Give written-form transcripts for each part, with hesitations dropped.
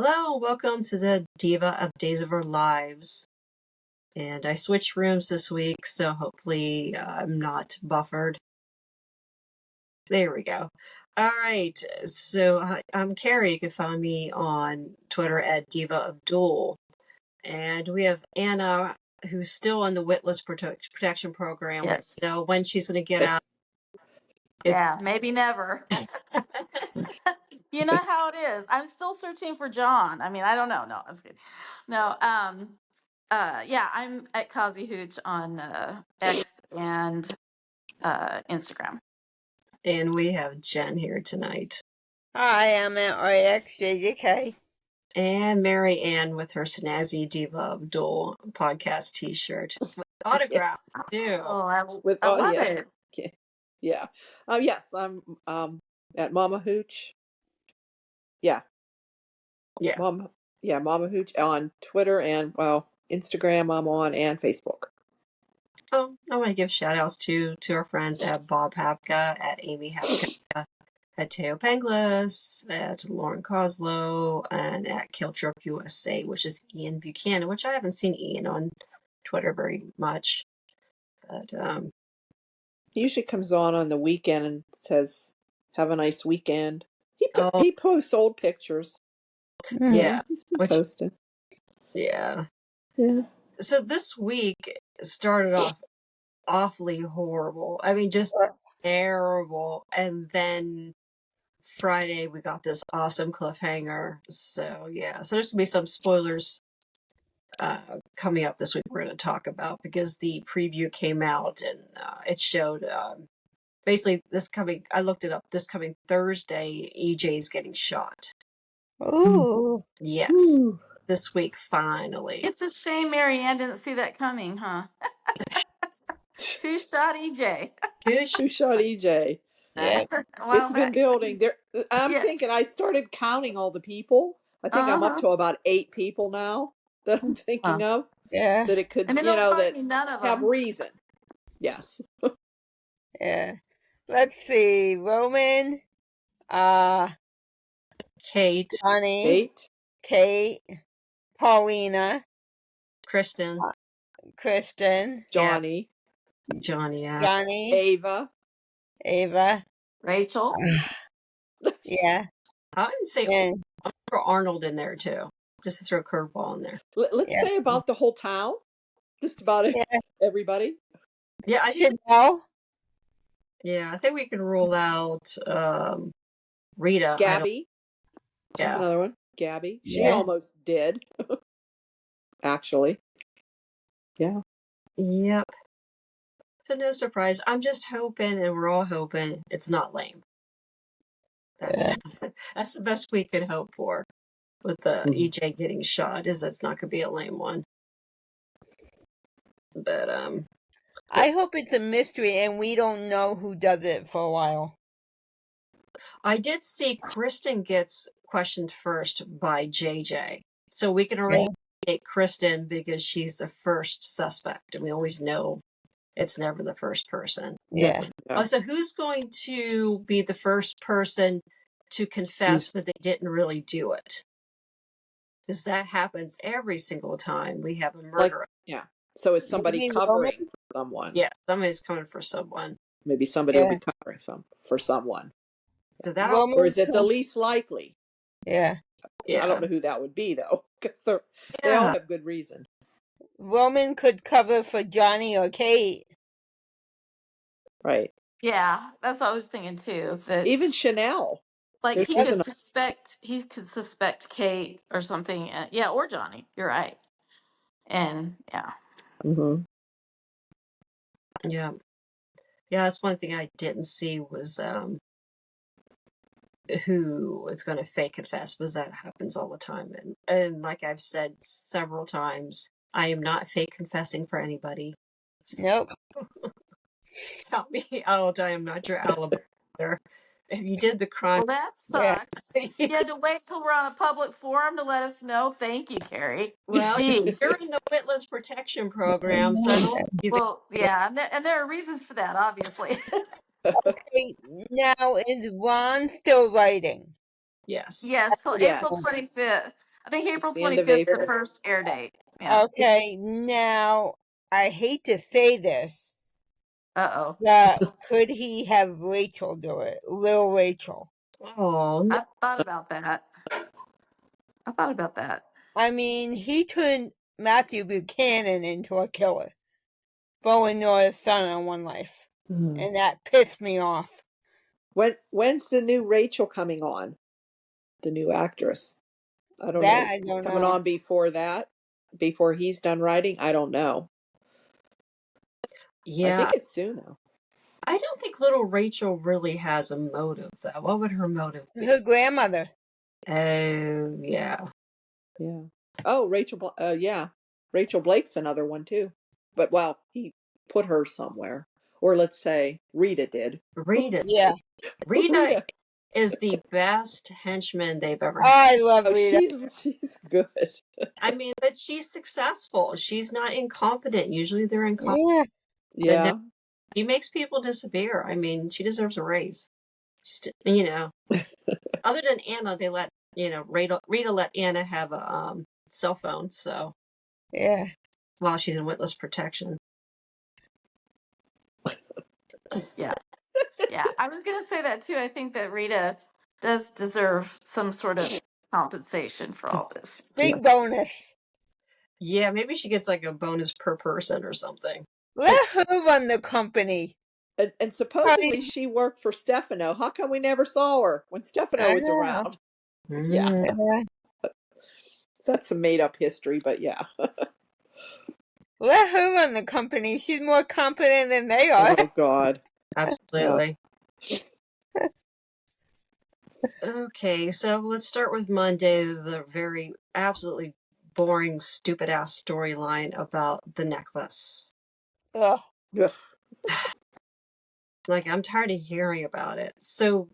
Hello, welcome to the Diva of Days of Our Lives. And I switched rooms this week, so hopefully I'm not buffered. There we go. All right, so I'm Carrie. You can find me on Twitter at Diva of DOOL. And we have Anna, who's still on the Witless Protection Program. Yes. We don't know when she's going to get out. Yeah, maybe never. You know how it is. I'm still searching for John. I mean, I don't know. No, I'm just kidding. No, yeah, I'm at Kazi Hooch on X and Instagram. And we have Jen here tonight. Hi, I'm at RXJJK. And Marianne with her Snazzy Diva of DOOL podcast t-shirt. With autograph, too. Oh, I love it. Yeah. Yes, I'm at Mama Hooch. Yeah. Mama Hooch on Twitter and Instagram I'm on and Facebook. Oh, I want to give shout outs to our friends at Bob Hapka, at Amy Hapka, at Teo Penglis, at Lauren Coslow, and at Kiltrop USA, which is Ian Buchanan, which I haven't seen Ian on Twitter very much. But he usually comes on the weekend and says, "Have a nice weekend." He posts old pictures. Yeah, he's been posting. Yeah. Yeah. So this week started off awfully horrible. I mean, just terrible. And then Friday we got this awesome cliffhanger. So yeah, so there's gonna be some spoilers coming up this week we're going to talk about, because the preview came out and it showed basically I looked it up, this coming Thursday, EJ's getting shot. Ooh. Yes. Ooh. This week, finally. It's a shame Marianne didn't see that coming, huh? Who shot EJ? Who shot EJ? Yeah. It's been building. I'm thinking, I started counting all the people. I think I'm up to about 8 people now that I'm thinking of. Yeah. That it could, and that none of have them. reason. Yes. Yeah. Let's see. Roman, Kate, Johnny, Kate, Paulina, Kristen, Johnny, Ava, Rachel. Yeah. I would say I'll throw Arnold in there too, just to throw a curveball in there. Let's say about the whole town, just about everybody. Yeah, I think. Yeah, I think we can rule out Rita. Gabby. Just another one. Gabby. She almost did. Actually. Yeah. Yep. So no surprise. I'm just hoping, and we're all hoping, it's not lame. That's the best we could hope for with the EJ getting shot, is that's not going to be a lame one. But I hope it's a mystery and we don't know who does it for a while. I did see Kristen gets questioned first by JJ. So we can already get Kristen because she's the first suspect, and we always know it's never the first person. Yeah. Oh, so who's going to be the first person to confess that they didn't really do it? Because that happens every single time we have a murder. So is somebody covering for someone? Yeah, somebody's coming for someone. Maybe somebody will be covering for someone. So that, or is it the least likely? Yeah. I don't know who that would be, though, because they all have good reason. Roman could cover for Johnny or Kate. Right. Yeah, that's what I was thinking too. That even Chanel, like he could suspect Kate or something. Or Johnny. You're right. And Mm-hmm. Yeah, that's one thing I didn't see was who is going to fake confess, because that happens all the time. And like I've said several times, I am not fake confessing for anybody. Nope. Count me out. I am not your alibi. If you did the crime, well, that sucks. You had to wait till we're on a public forum to let us know. Thank you, Carrie. Well, you're in the Witless Protection Program, so and there are reasons for that, obviously. Okay, now is Ron still writing? Yes. Yes, till April 25th. I think April It's the end of 25th, the April. first air date. Yeah. Okay, now I hate to say this, Uh-oh. but could he have Rachel do it? Little Rachel. Oh, no. I thought about that. I mean, he turned Matthew Buchanan into a killer. Bo and Nora's son on One Life. And that pissed me off. When's the new Rachel coming on? The new actress. I don't That know. I Is don't coming know. on before that? Before he's done writing? I don't know. Yeah. I think it's soon though. I don't think little Rachel really has a motive, though. What would her motive be? Her grandmother. Oh, yeah. Yeah. Oh, Rachel. Yeah. Rachel Blake's another one too. But well, he put her somewhere, or let's say Rita did. Rita. Yeah. Rita is the best henchman they've ever had. I love Oh, Rita. she's good. I mean, but she's successful. She's not incompetent. Usually they're incompetent. Yeah. Yeah. She makes people disappear. I mean, she deserves a raise. She's, you know, other than Anna, they let, you know, Rita let Anna have a cell phone. So Yeah. while she's in witness protection. Yeah. Yeah. I was going to say that too. I think that Rita does deserve some sort of compensation for all this. Big bonus. Yeah, maybe she gets like a bonus per person or something. Let her run the company. And supposedly she worked for Stefano. How come we never saw her when Stefano was around? Yeah. So that's some made up history, but yeah. Let her run the company. She's more competent than they are. Oh God. Absolutely. Okay, so let's start with Monday, the very absolutely boring, stupid ass storyline about the necklace. Ugh. Ugh. Like, I'm tired of hearing about it. So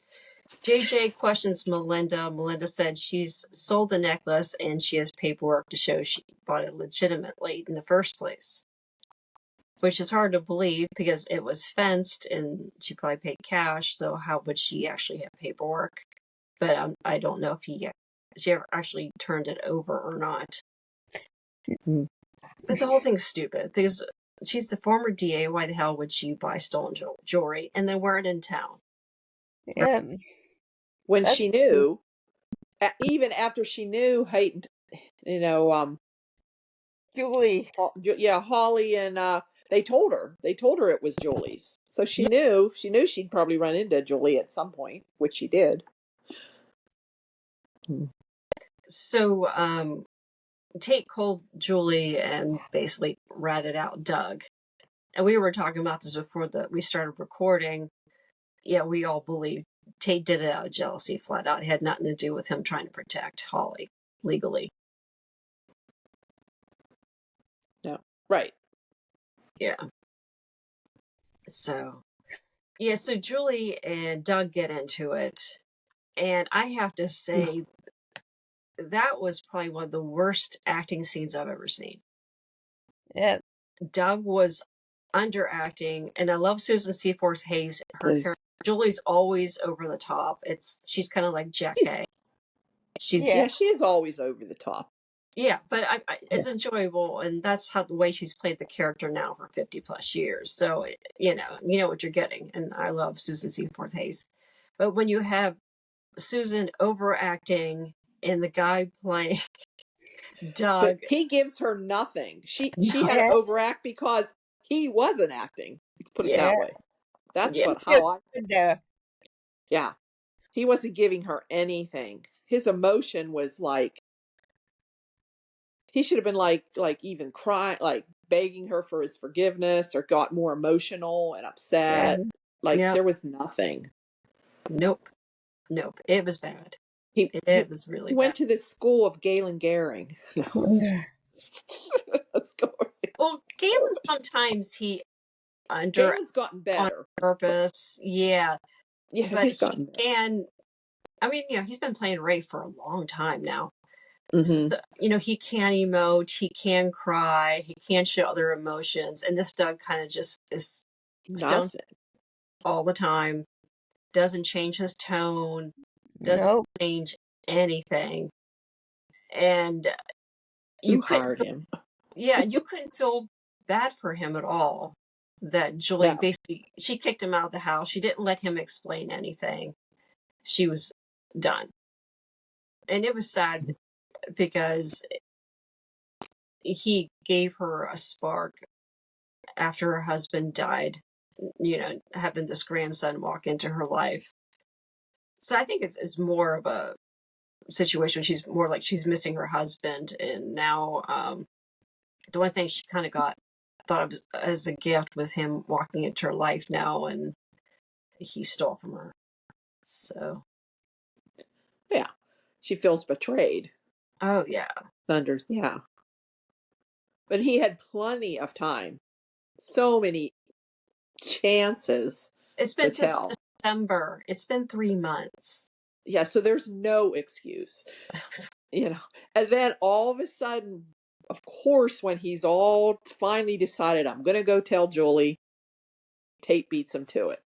JJ questions Melinda. Melinda said she's sold the necklace and she has paperwork to show she bought it legitimately in the first place. Which is hard to believe because it was fenced and she probably paid cash, so how would she actually have paperwork? But I don't know if she ever actually turned it over or not. But the whole thing's stupid because she's the former DA. Why the hell would she buy stolen jewelry and then wear it in town? Yeah. When she knew, even after she knew, you know, Julie. Yeah, Holly and they told her it was Julie's. So she knew she'd probably run into Julie at some point, which she did. So Tate called Julie and basically ratted out Doug. And we were talking about this before we started recording. Yeah, we all believe Tate did it out of jealousy, flat out. It had nothing to do with him trying to protect Holly legally. No, right. Yeah. So Julie and Doug get into it. And I have to say, that was probably one of the worst acting scenes I've ever seen. Yeah. Doug was underacting, and I love Susan Seaforth Hayes. Her character, Julie's always over the top. She's kind of like Jack Hay. She is always over the top. Yeah, but it's enjoyable, and that's the way she's played the character now for 50 plus years. So you know what you're getting, and I love Susan Seaforth Hayes. But when you have Susan overacting and the guy playing Doug, but he gives her nothing. She had to overact because he wasn't acting. Let's put it that way. That's Yeah, he wasn't giving her anything. His emotion was like he should have been like even crying, like begging her for his forgiveness, or got more emotional and upset. There was nothing. Nope. It was bad. It was really bad. Went to the school of Galen Gehring. Let's go. Well, Galen sometimes Galen's gotten better on purpose. Yeah, but he's gotten better. I mean, he's been playing Ray for a long time now. Mm-hmm. So, he can emote, he can cry, he can show other emotions, and this Doug kind of just is stone all the time. Doesn't change his tone. Doesn't change anything. and Who hired him? Yeah, and you couldn't feel bad for him at all. That Julie basically, she kicked him out of the house. She didn't let him explain anything. She was done. And it was sad because he gave her a spark after her husband died, having this grandson walk into her life. So I think it's more of a situation. She's more like she's missing her husband. And now the one thing she kind of thought of as a gift was him walking into her life now, and he stole from her. So yeah, she feels betrayed. Oh yeah, yeah. But he had plenty of time, so many chances. It's been since December. It's been 3 months. Yeah, so there's no excuse, And then all of a sudden, of course, when he's all finally decided, I'm going to go tell Julie, Tate beats him to it.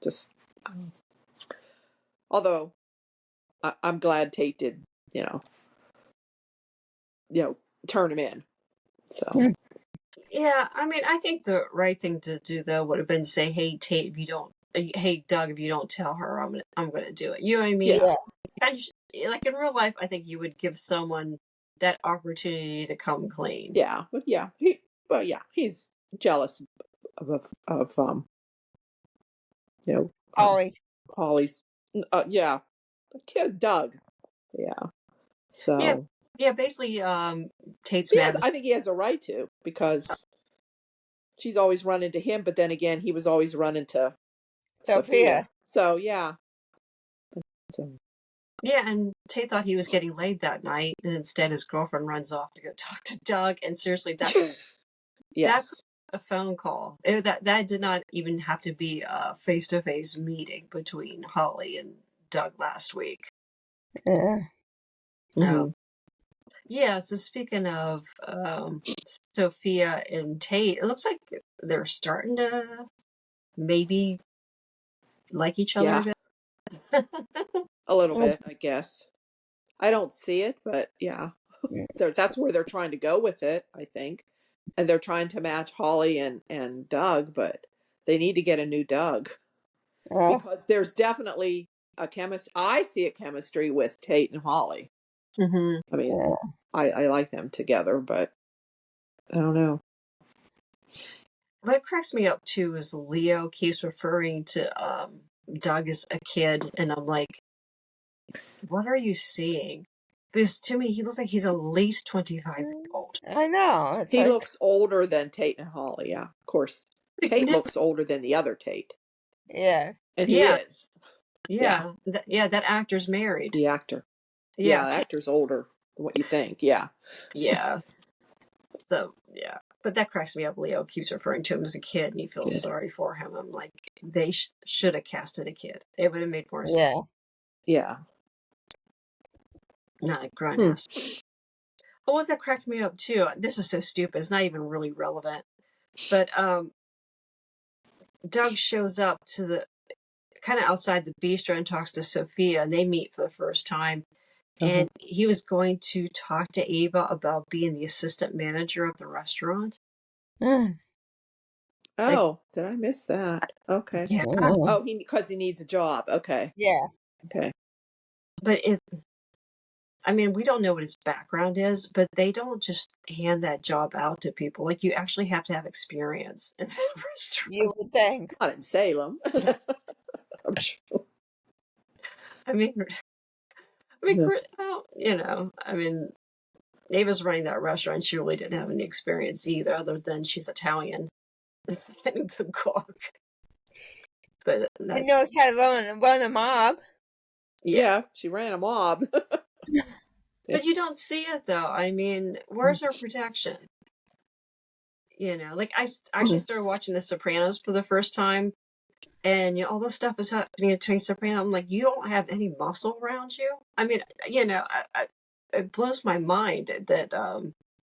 Just, although I'm glad Tate did, turn him in. So. Yeah, I mean, I think the right thing to do though would have been to say, "Hey Tate, hey Doug, if you don't tell her, I'm gonna do it." You know what I mean? Yeah. Like in real life, I think you would give someone that opportunity to come clean. Yeah, but yeah, he's jealous of Holly's, kid Doug. Yeah. So. Yeah, basically, Tate's mad. I think he has a right to, because she's always running to him, but then again, he was always running to Sophia. So, yeah. Yeah, and Tate thought he was getting laid that night, and instead his girlfriend runs off to go talk to Doug, and seriously, that's a phone call. That did not even have to be a face-to-face meeting between Holly and Doug last week. Yeah. Mm-hmm. Yeah, so speaking of Sophia and Tate, it looks like they're starting to maybe like each other a bit. A little bit, I guess. I don't see it, but yeah. That's where they're trying to go with it, I think. And they're trying to match Holly and Doug, but they need to get a new Doug. Because there's definitely a chemistry. I see a chemistry with Tate and Holly. Mm-hmm. I mean, I like them together, but I don't know. What cracks me up too is Leo keeps referring to Doug as a kid, and I'm like, what are you seeing? Because to me, he looks like he's at least 25 years old. I know. He looks older than Tate and Holly, yeah. Of course. Tate looks older than the other Tate. Yeah. And he is. Yeah. That actor's married. The actor. Yeah, the actor's older than what you think, yeah. Yeah. So, yeah. But that cracks me up. Leo keeps referring to him as a kid, and he feels sorry for him. I'm like, they should have casted a kid. It would have made more sense. Yeah. Not a grown ass. But what that cracked me up too, this is so stupid, it's not even really relevant. But Doug shows up to the kind of outside the bistro and talks to Sophia, and they meet for the first time. And he was going to talk to Ava about being the assistant manager of the restaurant. Oh, did I miss that? Okay. Yeah. Oh, because he needs a job. Okay. Yeah. Okay. But we don't know what his background is, but they don't just hand that job out to people. Like, you actually have to have experience in the restaurant. You would think. Not in Salem. I'm sure. Ava's running that restaurant. She really didn't have any experience either, other than she's Italian and a good cook. But she knows how to run a mob. Yeah, she ran a mob. But you don't see it, though. I mean, where's her protection? Like, I actually started watching The Sopranos for the first time, and all this stuff is happening in Tony Soprano. I'm like, you don't have any muscle around you? I mean, it blows my mind that,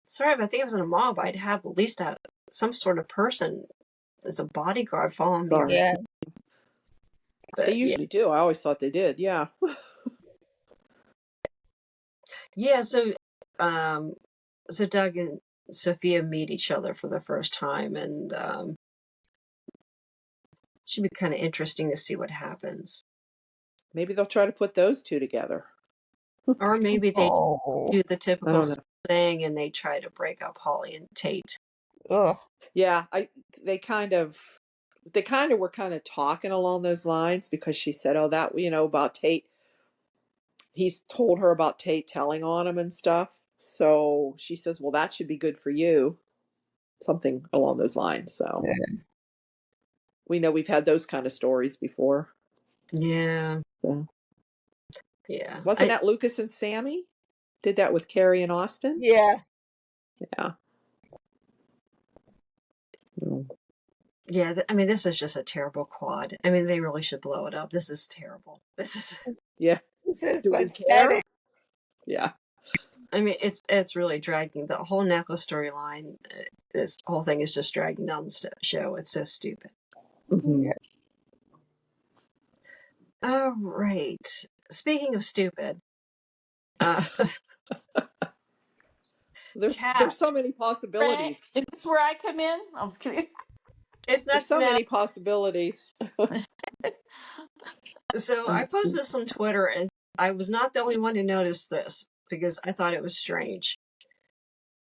sorry, if I think I was in a mob, I'd have at least some sort of person as a bodyguard following me. Yeah. But, they usually do. I always thought they did, yeah. Yeah, so Doug and Sophia meet each other for the first time, and should be kind of interesting to see what happens. Maybe they'll try to put those two together. Or maybe they do the I typical don't know. thing and they try to break up Holly and Tate. Ugh. Yeah, they kind of were kind of talking along those lines, because she said, "Oh, that, about Tate. He's told her about Tate telling on him and stuff." So she says, "Well, that should be good for you." Something along those lines. So we know we've had those kind of stories before. Yeah. So. Yeah. Wasn't that Lucas and Sammy? Did that with Carrie and Austin? Yeah. Yeah. Yeah, I mean, this is just a terrible quad. I mean, they really should blow it up. This is terrible. This is... Yeah. This is Do we pathetic. care? Yeah. I mean, it's really dragging. The whole necklace storyline, this whole thing is just dragging down the show. It's so stupid. Mm-hmm. Yeah. All right. Speaking of stupid, there's so many possibilities. Ray, is this where I come in? I'm just kidding. It's not There's so many possibilities. So I posted this on Twitter, and I was not the only one to notice this because I thought it was strange.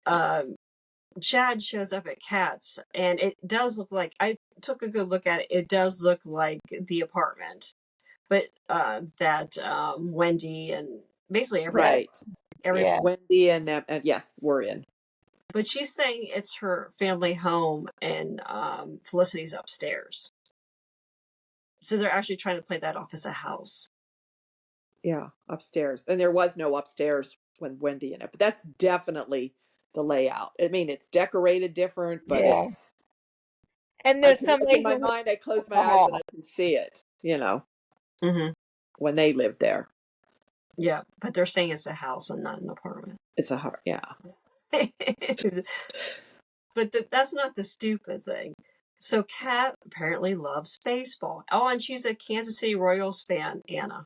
Chad shows up at Kat's, and it does look like, I took a good look at it. It does look like the apartment, but that Wendy and basically everybody, Yeah. Wendy and yes, we're in. But she's saying it's her family home, and Felicity's upstairs. So they're actually trying to play that off as a house. Yeah, upstairs. And there was no upstairs when Wendy in it. But that's definitely the layout. I mean, it's decorated different, but it's... And there's somebody in my mind, I close my eyes and I can see it, when they lived there. Yeah, but they're saying it's a house and not an apartment. It's a heart, yeah. But that's not the stupid thing. So Kat apparently loves baseball. Oh, and she's a Kansas City Royals fan, Anna.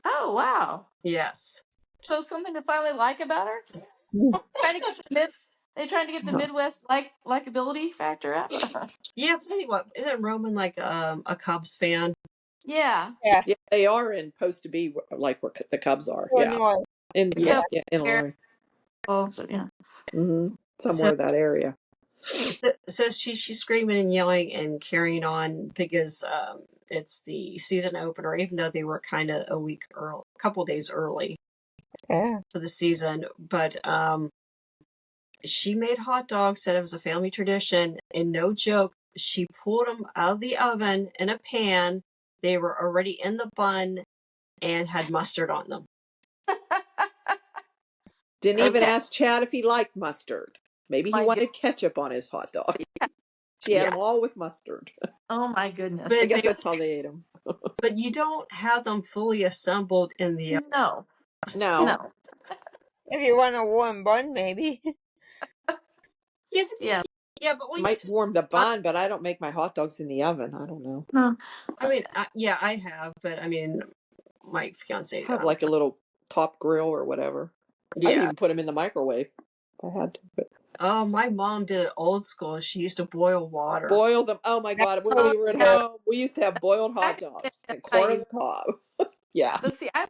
Oh, wow. Yes. So something to finally like about her? Trying to get the Midwest likability factor out. Yeah, I'm saying, what isn't Roman like a Cubs fan? Yeah. Yeah, they are supposed to be like where the Cubs are. Illinois. In Illinois. Also, yeah. Mm-hmm. Somewhere in that area. So she's screaming and yelling and carrying on because it's the season opener, even though they were kind of a couple days early for the season. But she made hot dogs, said it was a family tradition, and no joke, she pulled them out of the oven in a pan. They were already in the bun and had mustard on them. Didn't even ask Chad if he liked mustard. Maybe he wanted ketchup on his hot dog. She had them all with mustard. Oh my goodness. But I guess that's how they ate them. But you don't have them fully assembled in the oven. No. If you want a warm bun, maybe. Yeah, but I might warm the bun, but I don't make my hot dogs in the oven. I don't know. No. I mean, I have, but I mean, my fiance have like a little top grill or whatever. Yeah. I'd even put them in the microwave. I had to. But... Oh, my mom did it old school. She used to boil water. Boil them. Oh my God! When we were at home, we used to have boiled hot dogs and corn on the cob. Yeah. But see, I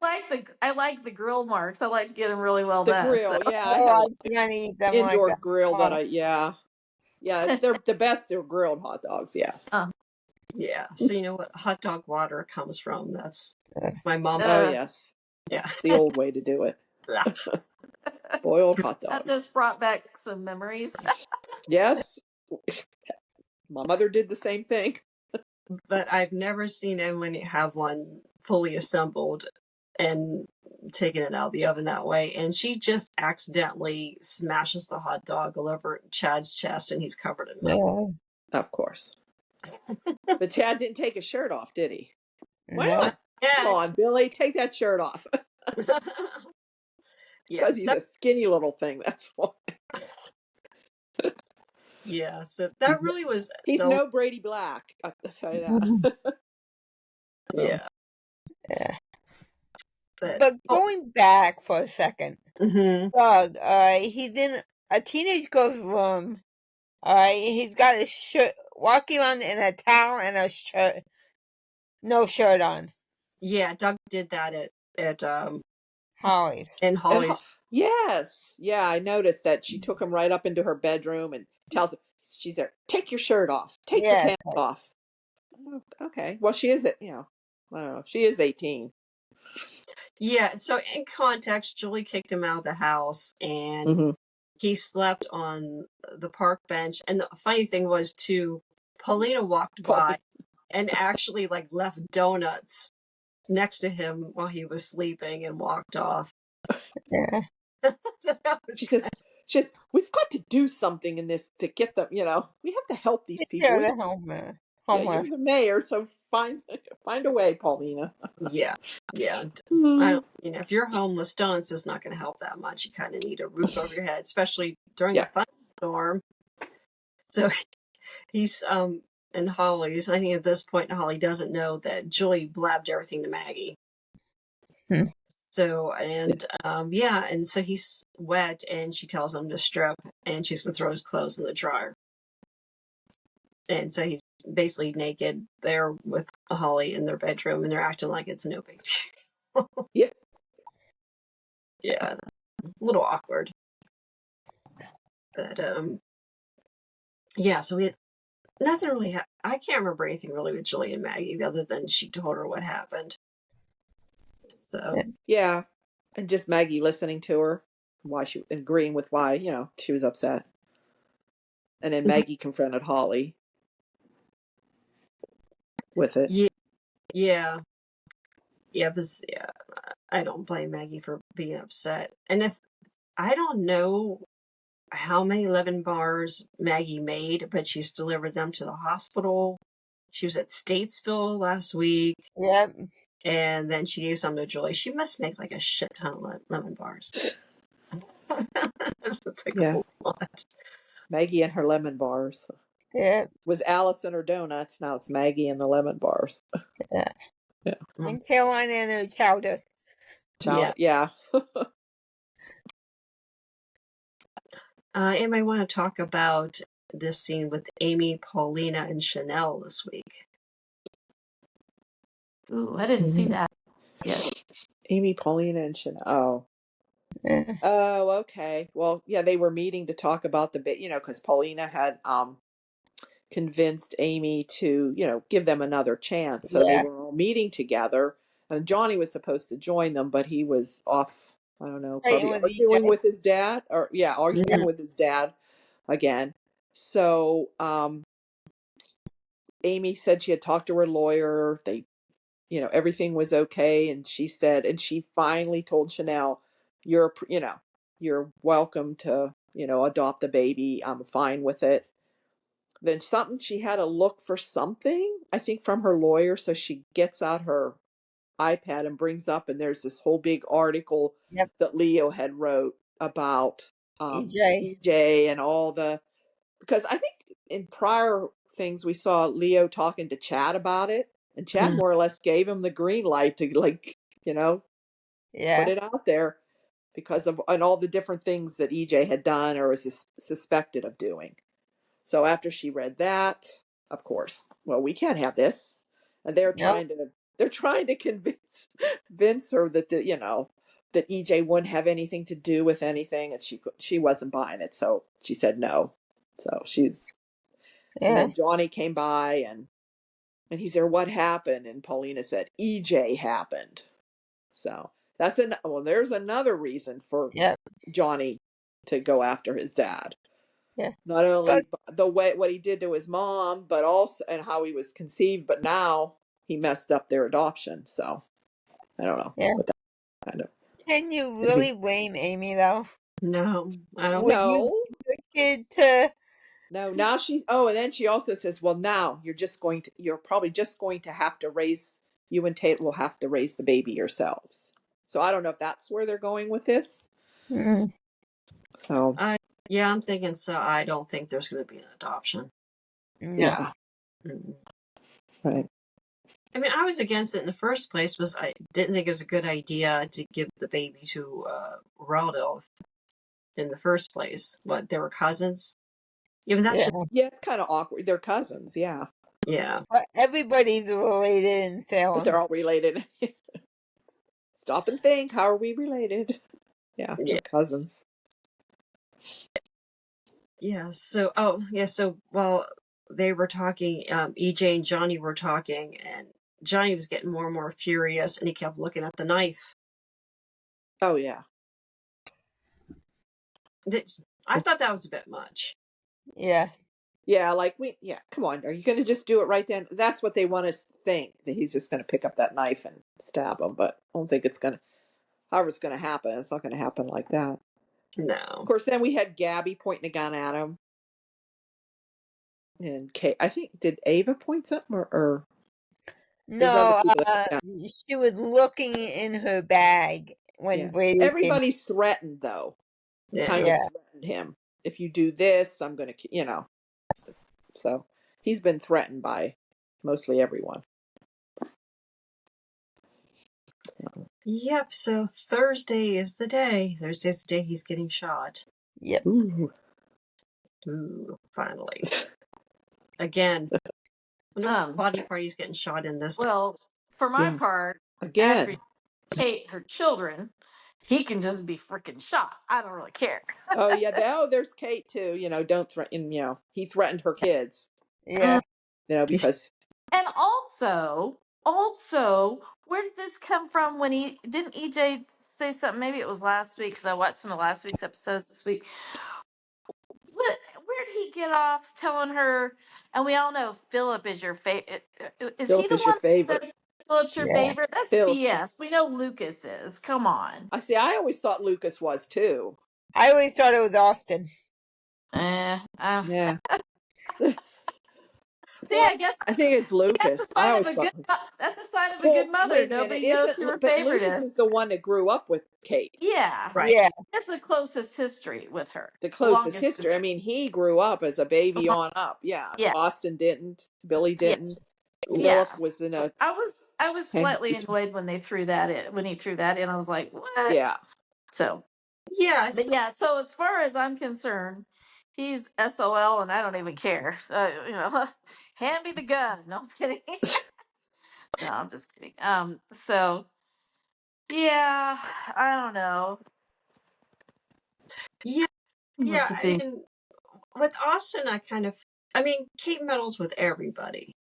like the grill marks. I like to get them really well done. The grill, so. yeah. I can't eat them indoor like that. grill that yeah. They're the best. They're grilled hot dogs. Yes. Yeah. So you know what hot dog water comes from? That's my mom. Oh yes. Yeah. It's the old way to do it. Boiled hot dogs. That just brought back some memories. Yes. My mother did the same thing. But I've never seen anyone have one fully assembled and taken it out of the oven that way. And she just accidentally smashes the hot dog all over Chad's chest, and he's covered in it. Of course. But Chad didn't take his shirt off, did he? Why No. not? Come on, Billy, take that shirt off. Because he's a skinny little thing, that's why. Yeah, so that really was... He's no Brady Black, I'll tell you that. Yeah. But going back for a second, Doug, he's in a teenage girl's room. He's got his shirt, walking around in a towel and a shirt, no shirt on. Yeah, Doug did that at Holly's. in Holly's. Yes. Yeah, I noticed that she took him right up into her bedroom and tells him, she's there, take your shirt off, take your pants off. Oh, okay. Well, she is, I don't know, she is 18. Yeah, so in context, Julie kicked him out of the house and he slept on the park bench. And the funny thing was, too, Paulina walked by and actually like left donuts next to him while he was sleeping and walked off. Yeah. She says, we've got to do something in this to get them, we have to help these people. Yeah, the homeless. Yeah, you're the mayor, so find a way, Paulina. Yeah. I don't, if you're homeless, donuts is not going to help that much. You kind of need a roof over your head, especially during a thunderstorm. So he's in Holly's. I think at this point, Holly doesn't know that Julie blabbed everything to Maggie. So and so he's wet, and she tells him to strip, and she's gonna throw his clothes in the dryer. And so he's basically naked there with Holly in their bedroom, and they're acting like it's no big deal. Yeah, a little awkward. But so we had nothing really. I can't remember anything really with Julie and Maggie other than she told her what happened. So yeah, and just Maggie listening to her, why she agreeing with why she was upset, and then Maggie confronted Holly with it. Yeah. I don't blame Maggie for being upset, and I don't know how many lemon bars Maggie made, but she's delivered them to the hospital. She was at Statesville last week. Yep. And then she gave some to Julie. She must make like a shit ton of lemon bars. That's like a whole lot. Maggie and her lemon bars. Yeah. It was Alice and her donuts. Now it's Maggie and the lemon bars. Yeah. And Caroline and her chowder. Yeah. Anybody want to talk about this scene with Amy, Paulina, and Chanel this week? Ooh, I didn't see that yet. Amy, Paulina, and Chanel. Oh, okay. Well, yeah, they were meeting to talk about the bit, because Paulina had convinced Amy to, give them another chance. So they were all meeting together, and Johnny was supposed to join them, but he was off. I don't know, probably arguing with his dad, arguing with his dad again. So Amy said she had talked to her lawyer. They, everything was okay, and she finally told Chanel, you're welcome to, adopt the baby. I'm fine with it. Then she had to look for something, I think, from her lawyer. So she gets out her iPad and brings up, and there's this whole big article that Leo had wrote about EJ and all because I think in prior things we saw Leo talking to Chad about it, and Chad more or less gave him the green light to put it out there because of and all the different things that EJ had done or was suspected of doing. So after she read that, of course, well, we can't have this, and they're trying to convince her that that EJ wouldn't have anything to do with anything, and she wasn't buying it, so she said no. So and then Johnny came by and he said, "What happened?" And Paulina said, "EJ happened." So there's another reason for Johnny to go after his dad. Yeah. Not only what he did to his mom, but also and how he was conceived, but now he messed up their adoption. So I don't know. Yeah. Can you really blame Amy though? No, I don't. Would you the kid to? No. Now and then she also says, "Well, now you're probably just going to have to raise. You and Tate will have to raise the baby yourselves." So I don't know if that's where they're going with this. So I'm thinking so. I don't think there's going to be an adoption. Yeah. Right. I mean, I was against it in the first place. I didn't think it was a good idea to give the baby to a relative in the first place. What, they were cousins? Even that's just, Yeah, it's kind of awkward. They're cousins, yeah. yeah. But everybody's related in But Salem. they're all related. Stop and think, how are we related? Yeah, they're cousins. Yeah, so while they were talking, EJ and Johnny were talking, and Johnny was getting more and more furious, and he kept looking at the knife. Oh, yeah. I thought that was a bit much. Yeah. Yeah, come on, are you going to just do it right then? That's what they want us to think, that he's just going to pick up that knife and stab him, but I don't think it's going to, however it's going to happen, it's not going to happen like that. No. Of course, then we had Gabby pointing a gun at him. And Kate, I think, did Ava point something or No, she was looking in her bag when Brady Everybody's threatened, though. Yeah. Kind of threatened him. If you do this, I'm going to, So he's been threatened by mostly everyone. Yep, so Thursday is the day. Thursday's the day he's getting shot. Yep. Ooh, finally. Again. Body party's getting shot in this. Well, for my part, again, after Kate, her children, he can just be freaking shot. I don't really care. Oh, yeah. There's Kate, too. Don't threaten, he threatened her kids. Yeah. Because. And also, where did this come from when didn't EJ say something? Maybe it was last week, because I watched some of last week's episodes this week. Where did he get off telling her? And we all know Philip is your favorite. Is Philip he the is one your favorite? that says Philip's your favorite? That's BS. We know Lucas is. Come on. I always thought Lucas was too. I always thought it was Austin. Yeah. See, I guess I think it's Lucas. That's a sign of a good mother. Nobody knows who her favorite Lucas is the one that grew up with Kate. Yeah. Right. Yeah. That's the closest history with her. The closest history. I mean, he grew up as a baby on up. Yeah. Austin didn't. Billy didn't. Philip was in a. I was slightly annoyed when they threw that in. When he threw that in, I was like, "What?" Yeah. So. Yeah. But yeah. So as far as I'm concerned, he's SOL, and I don't even care. So hand me the gun. No, I'm just kidding. No, I'm just kidding. So. Yeah, I don't know. Yeah. I mean, with Austin, Kate meddles with everybody.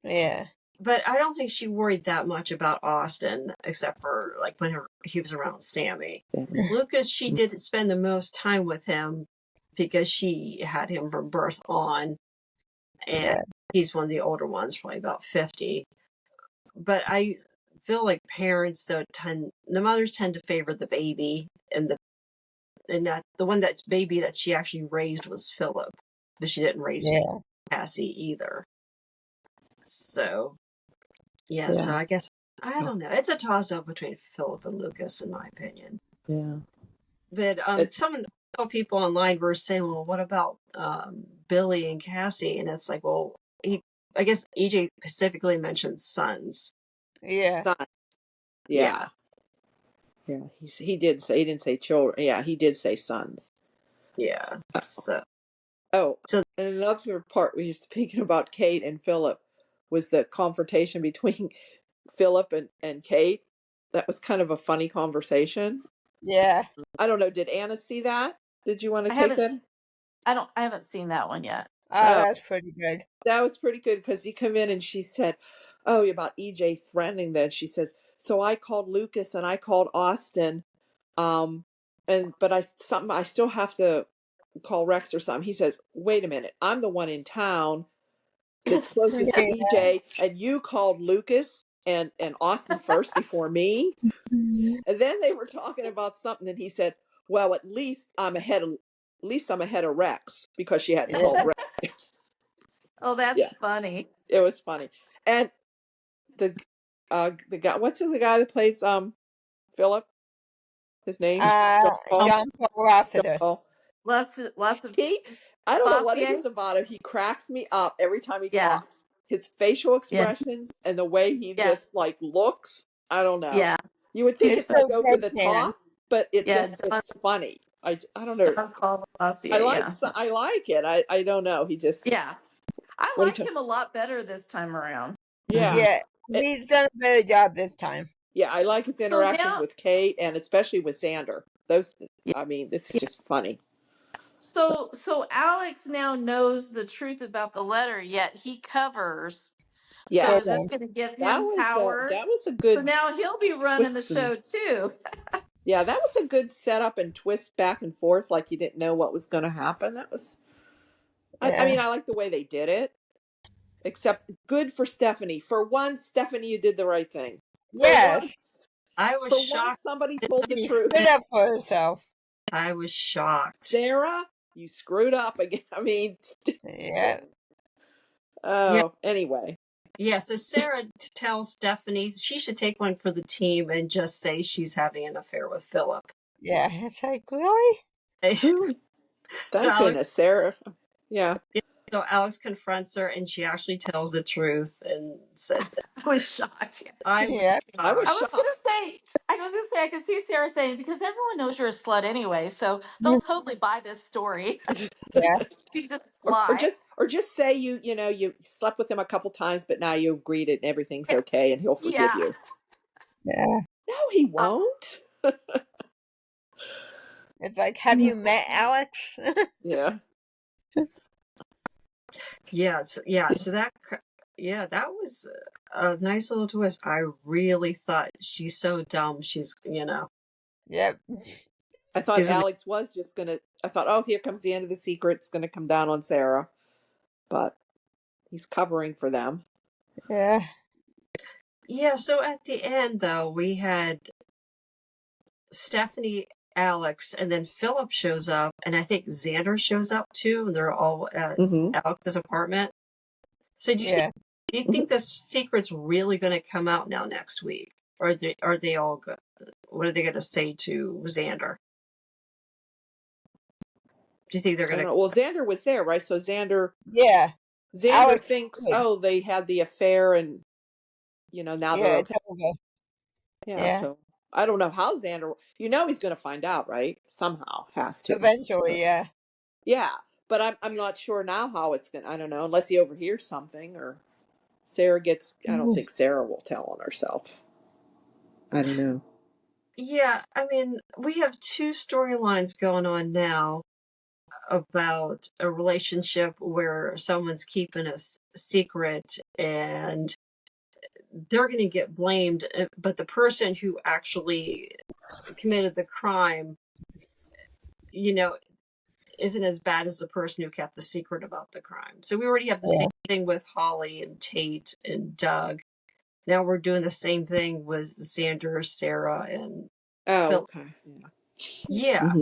Yeah. But I don't think she worried that much about Austin, except for like when he was around Sammy. Lucas, she did spend the most time with him because she had him from birth on, and he's one of the older ones, probably about 50. But I feel like parents, the mothers tend to favor the baby, and the baby that she actually raised was Philip, but she didn't raise Cassie either. So. Yeah, so I guess, I don't know. It's a toss-up between Philip and Lucas, in my opinion. Yeah. But some people online were saying, well, what about Billy and Cassie? And it's like, well, I guess EJ specifically mentioned sons. Yeah. Sons. Yeah. He didn't say children. Yeah, he did say sons. Yeah. So and another part we were speaking about Kate and Philip was the confrontation between Philip and Kate. That was kind of a funny conversation. Yeah. I don't know. Did Anna see that? Did you want to take it? I haven't seen that one yet. That's pretty good. That was pretty good because he come in and she said, "Oh, about EJ threatening." Then she says, "So I called Lucas and I called Austin, but I still have to call Rex or something." He says, "Wait a minute, I'm the one in town that's closest to EJ, and you called Lucas and Austin first before me." And then they were talking about something, and he said, "Well, at least I'm ahead of Rex because she hadn't called Rex." Oh, that's funny. It was funny. And the guy, what's the guy that plays Philip? His name? John Paul Lassiter. Lots of I don't know what it is about him. He cracks me up every time he talks. his facial expressions and the way he just like looks. I don't know. Yeah. You would think It's it's so like over the deadpan. top, but it Yeah, just it's funny. I don't know. I like it. I don't know. He just I like him a lot better this time around. Yeah, he's done a better job this time. Yeah, I like his interactions with Kate and especially with Xander. Those, I mean, it's just funny. So Alex now knows the truth about the letter, yet he covers. Yeah, So that's going to give him power. That was a good. So now he'll be running the show too. Yeah, that was a good setup and twist back and forth, like you didn't know what was going to happen. That was. I mean, I like the way they did it. Except good for Stephanie. For once, Stephanie, you did the right thing. Yes. I was shocked. Once somebody told the truth. Stood up for herself. I was shocked. Sarah, you screwed up again. I mean, yeah. Anyway. Yeah, so Sarah tells Stephanie she should take one for the team and just say she's having an affair with Philip. Yeah, it's like, really? Thank goodness, Sarah. Yeah. So Alex confronts her, and she actually tells the truth and said that. I was shocked. I was shocked. I was gonna say, I could see Sarah saying, because everyone knows you're a slut anyway, so they'll totally buy this story. Yeah. She's just lie. Or just say you slept with him a couple times, but now you've agreed it and everything's okay, and he'll forgive you. Yeah. No, he won't. It's like, have you met Alex? Yeah. So that was a nice little twist. I really thought she's so dumb. She's, Yep. I thought Alex was just gonna. I thought, oh, here comes the end of the secret. It's gonna come down on Sarah, but he's covering for them. Yeah. Yeah. So at the end, though, we had Stephanie, Alex, and then Philip shows up, and I think Xander shows up too, and they're all at Alex's apartment. So do you think this secret's really going to come out now next week, or are they all good? What are they going to say to Xander? Do you think they're going to? Well, Xander was there, right? So Xander. Yeah. Xander Alex thinks, they had the affair, and now they're okay. Yeah. So. I don't know how Xander. He's going to find out, right? Somehow has to. Eventually, yeah. Yeah, but I'm not sure now how it's going. I don't know, unless he overhears something or Sarah gets. I don't think Sarah will tell on herself. I don't know. Yeah, I mean, we have two storylines going on now about a relationship where someone's keeping a secret and they're going to get blamed, but the person who actually committed the crime, isn't as bad as the person who kept the secret about the crime. So we already have the same thing with Holly and Tate and Doug. Now we're doing the same thing with Xander, Sarah, and Phil. Okay. Yeah.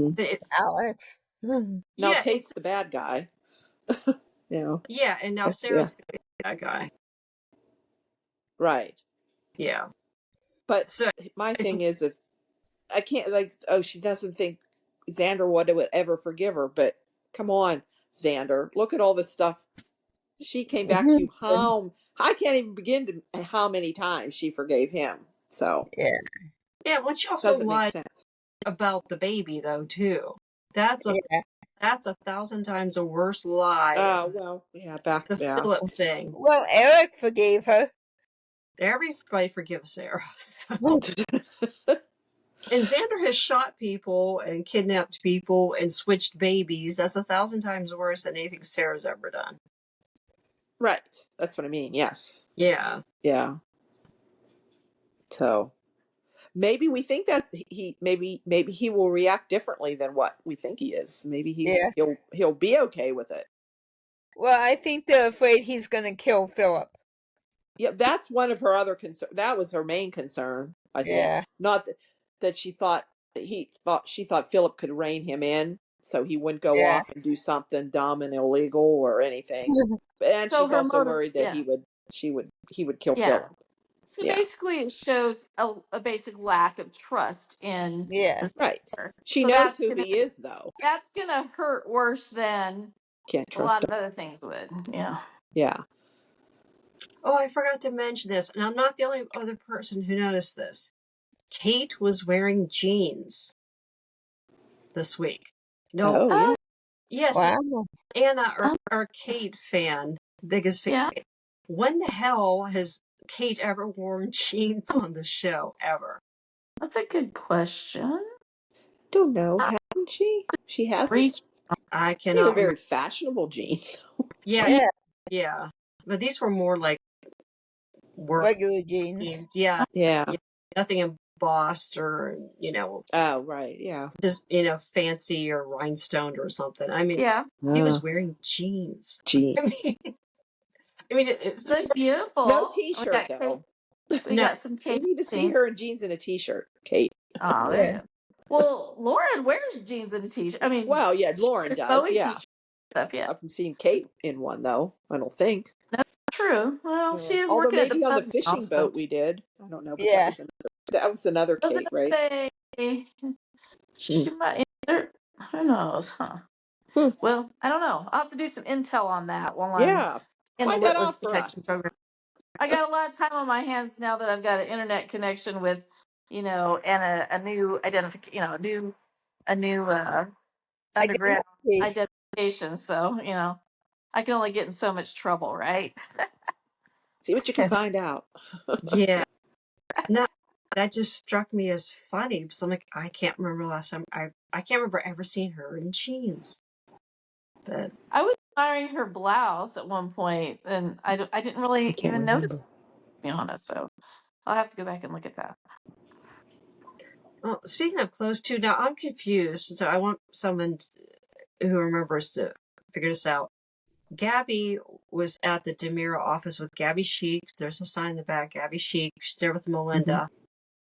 Alex. Now Tate's the bad guy. Yeah, and now Sarah's going to be the bad guy. Right. Yeah. But my thing is, if I can't, she doesn't think Xander would ever forgive her. But come on, Xander, look at all this stuff. She came back to you. I can't even begin to how many times she forgave him. So yeah. Well, she also lied about the baby, though, too. That's a 1,000 times a worse lie. Oh well, yeah. The Philip thing. Well, Eric forgave her. Everybody forgives Sarah. So. And Xander has shot people and kidnapped people and switched babies. That's 1,000 times worse than anything Sarah's ever done. Right. That's what I mean. Yes. Yeah. Yeah. So maybe we think that maybe he will react differently than what we think he is. Maybe he'll be okay with it. Well, I think they're afraid he's going to kill Philip. Yeah, that's one of her other concerns. That was her main concern, I think. Yeah. Not that she thought Philip could rein him in so he wouldn't go off and do something dumb and illegal or anything. And so she's also worried that he would kill Philip. So basically it shows a basic lack of trust in right. She knows who he is, though. That's going to hurt worse than Can't trust a lot of other things would. Yeah. Yeah. Oh, I forgot to mention this, and I'm not the only other person who noticed this. Kate was wearing jeans this week. No, Oh, yeah. yes, Wow. Anna, our Kate fan, biggest fan. Yeah. When the hell has Kate ever worn jeans on the show ever? That's a good question. Don't know. Hasn't she? She hasn't. I They were cannot very remember. fashionable jeans. Yeah, yeah. But these were more like work Regular jeans. jeans. Yeah, Yeah. nothing embossed or, Oh, right. Yeah. just, fancy or rhinestoned or something. I mean, Yeah. he was wearing jeans. Jeans. It's Look beautiful. No t-shirt, we got though. we No. got some We Kate need to see things. her in jeans and a t-shirt, Kate. Oh, there you go. Well, Lauren wears jeans and a t-shirt. I mean, Well, yeah, Lauren there's does. Bowie Yeah. t-shirt stuff. I Yeah, haven't seen Kate in one, though. I don't think. true. Well, she is Although working at the maybe on the pub now, fishing so. boat we did. I don't know, but Yeah. that was another I was Kate, gonna right? say, she might. Who knows? Huh? Hmm. Well, I don't know. I'll have to do some intel on that while I'm Yeah. in the Find that Witless out for protection us. program. I got a lot of time on my hands now that I've got an internet connection with, and a new identification, a new underground identification. So I can only get in so much trouble, right? See what you can find out. Yeah. No, that just struck me as funny because I'm like, I can't remember last time. I can't remember ever seeing her in jeans. But I was admiring her blouse at one point, and I didn't really even notice, to be honest. So I'll have to go back and look at that. well, speaking of clothes too, now I'm confused. So I want someone who remembers to figure this out. Gabby was at the Demira office with Gabby Sheik. There's a sign in the back, Gabby Sheik. She's there with Melinda.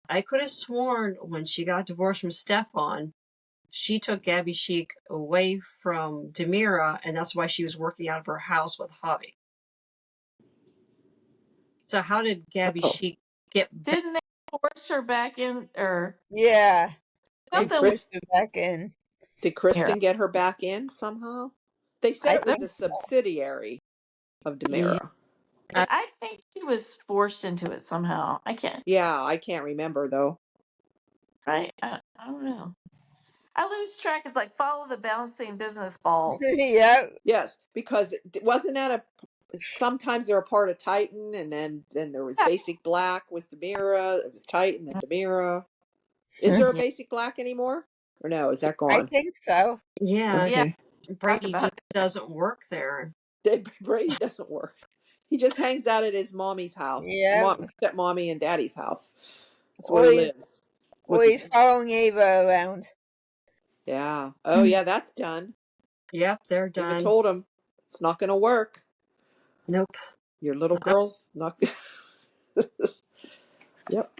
I could have sworn when she got divorced from Stefan, she took Gabby Sheik away from Demira, and that's why she was working out of her house with Javi. So how did Gabby Sheik get back? Didn't they force her back in, or Yeah. They something? pushed her back in. Did Kristen get her back in somehow? They said it was a subsidiary of Demira. I think she was forced into it somehow. I can't. Yeah, I can't remember though. Right? I don't know. I lose track. It's like follow the bouncing business balls. Yeah. Yes, because wasn't that sometimes they're a part of Titan, and then there was Basic Black was Demira. It was Titan, then Demira. Is there a Basic Black anymore? Or no, is that gone? I think so. Yeah, Okay. Brady just doesn't work there. Brady doesn't work. He just hangs out at his mommy's house. Yeah. Stepmommy and daddy's house. That's where he lives. Or he's following Ava around. Yeah. Oh, yeah, that's done. Yep, they're done. Ava told him it's not going to work. Nope. Your little girl's not. Yep.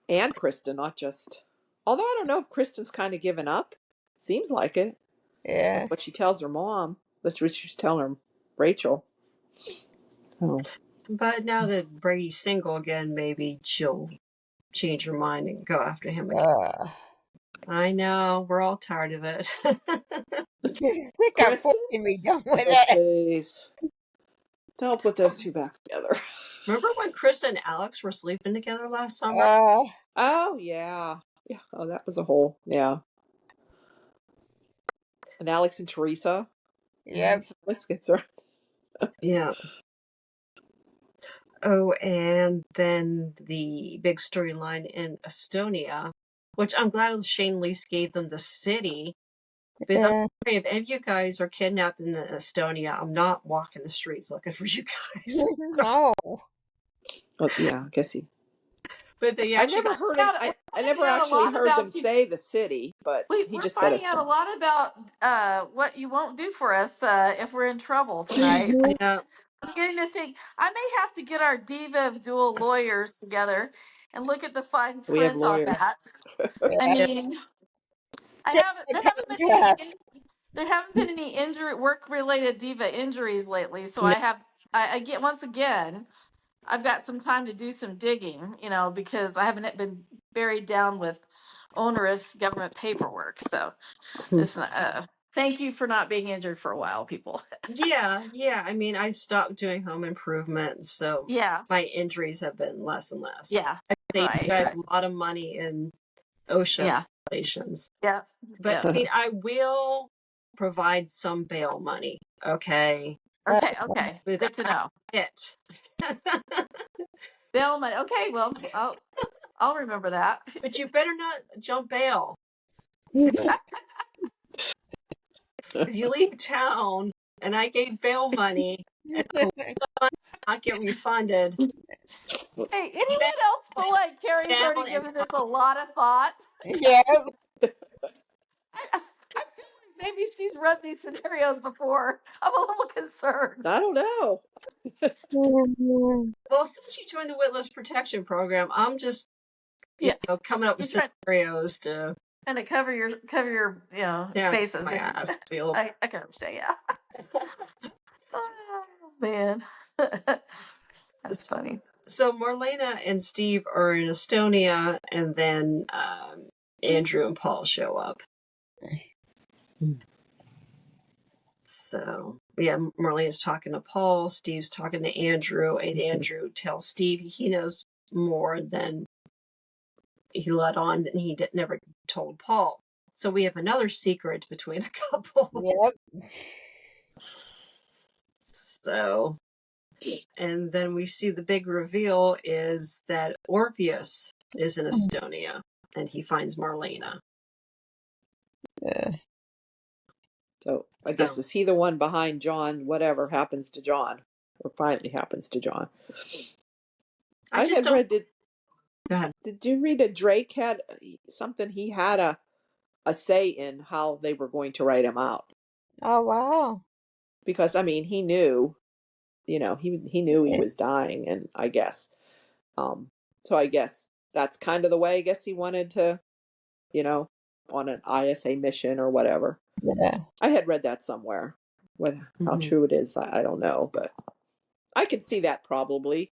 And Kristen, not just. Although I don't know if Kristen's kind of given up. Seems like it. Yeah. That's what she tells her mom. That's what she's telling her, Rachel. Oh. But now that Brady's single again, maybe she'll change her mind and go after him again. I know. We're all tired of it. Think I'm forcing me done with it. Please. Don't put those two back together. Remember when Krista and Alex were sleeping together last summer? Oh, yeah. Yeah. Oh, that was a whole, yeah. And Alex and Teresa. Yep. Alex gets her. Yeah. Oh, and then the big storyline in Estonia, which I'm glad Shane Lease gave them the city. Because I'm wondering if any of you guys are kidnapped in Estonia, I'm not walking the streets looking for you guys. No. Oh, yeah, I guess he. But they I never heard it. I never actually heard them say the city, but he just said We're finding out a lot about what you won't do for us if we're in trouble tonight. Yeah. I'm getting to think I may have to get our Diva of DOOL lawyers together and look at the fine print on that. I mean, there haven't been any injury work-related Diva injuries lately, so I get once again. I've got some time to do some digging, because I haven't been buried down with onerous government paperwork. So it's not, thank you for not being injured for a while, people. Yeah. I mean, I stopped doing home improvement, so Yeah. my injuries have been less and less. Yeah. I saved Right. you guys a lot of money in OSHA violations. Yeah. But I mean, I will provide some bail money. Okay. Okay. Good to know. It. Bail money. Okay, well, I'll remember that. But you better not jump bail. If you leave town and I gave bail money and not get refunded. Hey, anyone else feel like Carrie's already given this a lot of thought? Yeah. I feel like maybe she's run these scenarios before. I'm a little concerned. I don't know. Well, since you joined the Witness Protection Program, I'm just coming up with scenarios to and to cover your spaces. My ass field. I can understand. Yeah. Oh man, that's funny. So Marlena and Steve are in Estonia, and then Andrew and Paul show up. So yeah, Marlena's talking to Paul, Steve's talking to Andrew, and Andrew tells Steve he knows more than he let on, and he never told Paul. So we have another secret between the couple. Yep. So, and then we see the big reveal is that Orpheus is in Estonia, and he finds Marlena. So I guess is he the one behind John? Whatever happens to John, or finally happens to John. I just had read. Go ahead. Did you read that Drake had something? He had a say in how they were going to write him out. Oh wow! Because I mean, he knew, he knew he was dying, and I guess, so I guess that's kind of the way. I guess he wanted to, on an ISA mission or whatever. Yeah, I had read that somewhere. How true it is, I don't know, but I could see that probably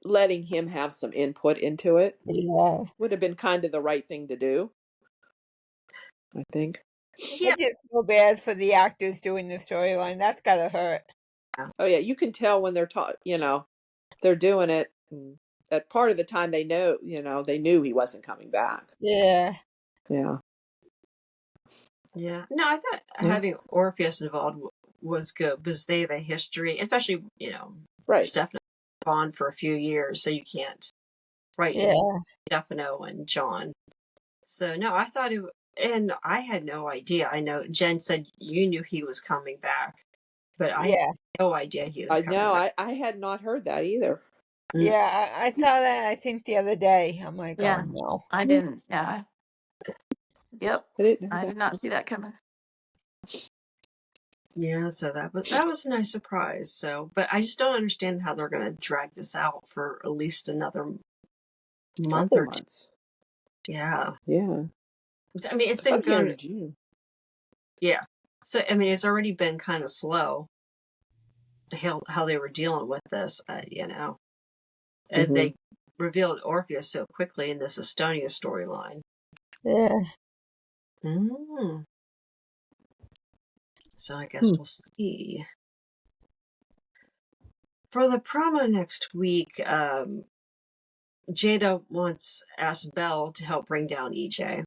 letting him have some input into it. Yeah, would have been kind of the right thing to do, I think. I just feel bad for the actors doing the storyline. That's gotta hurt. Oh yeah, you can tell when they're they're doing it. At part of the time they know, they knew he wasn't coming back. Yeah. Yeah. Yeah. No, I thought having Orpheus involved was good because they have a history, especially, right. Stefano on for a few years, so you can't write Stefano and John. So no, I thought and I had no idea. I know Jen said you knew he was coming back, but I had no idea he was coming back. I had not heard that either. Yeah, I saw that, I think, the other day. I'm like, oh no. I didn't. Yeah. Yep. I did not see that coming. Yeah, so that was a nice surprise. So, but I just don't understand how they're going to drag this out for at least another month or 2. Yeah. Yeah. I mean, it's been going in June. Yeah. So, I mean, it's already been kind of slow. How they were dealing with this, and they revealed Orpheus so quickly in this Estonia storyline. Yeah. So I guess we'll see. For the promo next week, Jada asked Belle to help bring down EJ.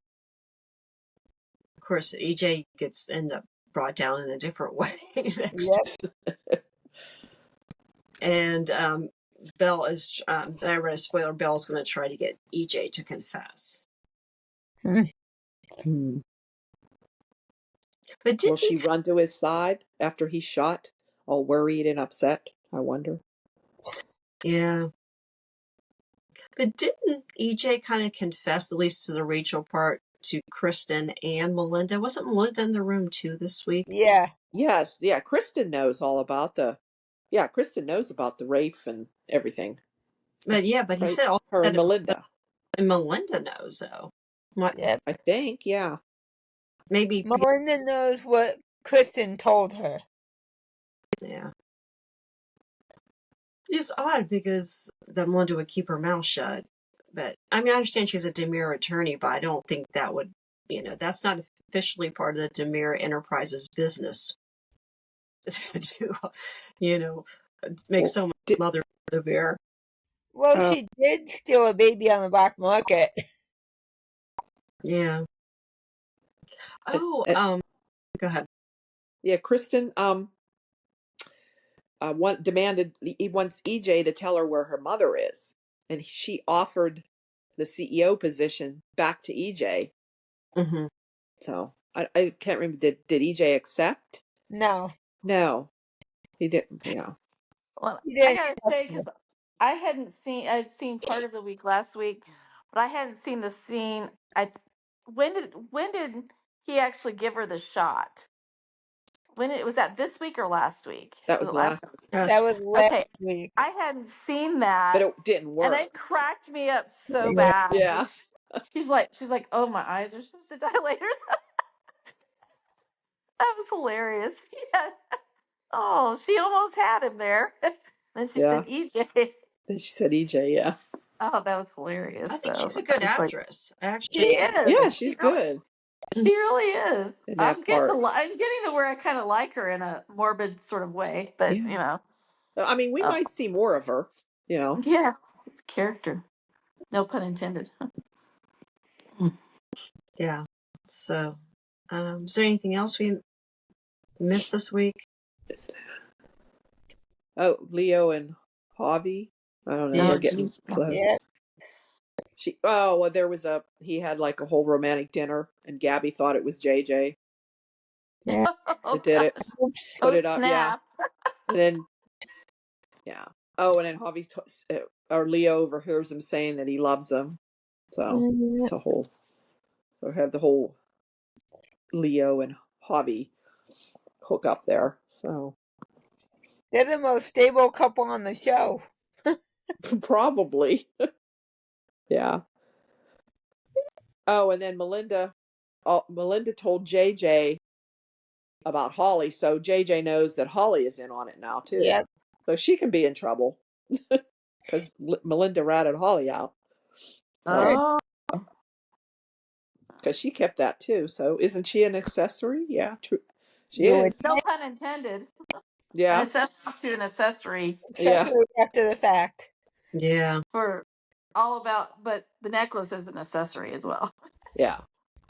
Of course, EJ end up brought down in a different way next week. And Belle is, I read a spoiler, Belle's going to try to get EJ to confess. But will she run to his side after he's shot, all worried and upset? I wonder. Yeah. But didn't EJ kind of confess, at least to the Rachel part, to Kristen and Melinda? Wasn't Melinda in the room too this week? Yeah. Yes. Yeah. Kristen knows all about Kristen knows about the Rafe and everything. But he said all her and Melinda. And Melinda knows, though. Yep. I think, yeah. Maybe Melinda knows what Kristen told her. Yeah. It's odd because Melinda would keep her mouth shut. But, I mean, I understand she's a demure attorney, but I don't think that would that's not officially part of the DeMira Enterprises business to, make so much mother of beer. Well, she did steal a baby on the black market. Yeah. Oh, go ahead. Yeah, Kristen he wants EJ to tell her where her mother is, and she offered the CEO position back to EJ. Mm-hmm. So I can't remember. Did EJ accept? No, He didn't. Yeah. Well, he I didn't. gotta say, because I'd seen part of the week last week, but I hadn't seen the scene. When did he actually give her the shot? Was that this week or last week? That Was was it last, last week? That was last Okay, week. I hadn't seen but that, it didn't and work. it cracked me up so Yeah. bad. Yeah. She's like, oh, my eyes are supposed to dilate or something. That was hilarious. Yeah. Oh, she almost had him there. Then she Yeah. said EJ. Then she said EJ. Yeah. Oh, that was hilarious. I think So she's a I good was like, actress. Actually, she is. Yeah, She she's really, good she really is. in I'm that getting part. I'm getting to where I kind of like her in a morbid sort of way, but Yeah. I mean, we uh, might see more of her. yeah, it's a character. No pun intended. yeah. So, is there anything else we missed this week? Oh, Leo and Javi. I don't know. Yeah. They're Oh, getting jeez. close. Yeah. Well, he had like a whole romantic dinner, and Gabby thought it was JJ Yeah. Oh that did it. gosh. Oops. Put Oh it up, yeah. snap. And then, yeah. Oh, and then Javi or Leo overhears him saying that he loves him. So it's a whole. So have the whole Leo and Javi hook up there. So They're the most stable couple on the show. probably, yeah. Oh, and then Melinda told JJ about Holly, so JJ knows that Holly is in on it now too. Yep. So she can be in trouble because Melinda ratted Holly out. So Oh, because she kept that too. So isn't she an accessory? Yeah, true. She You would is. no pun intended. An Yeah, accessory to an accessory yeah, accessory after the fact. Yeah. for all about, but the necklace is an accessory as well. yeah.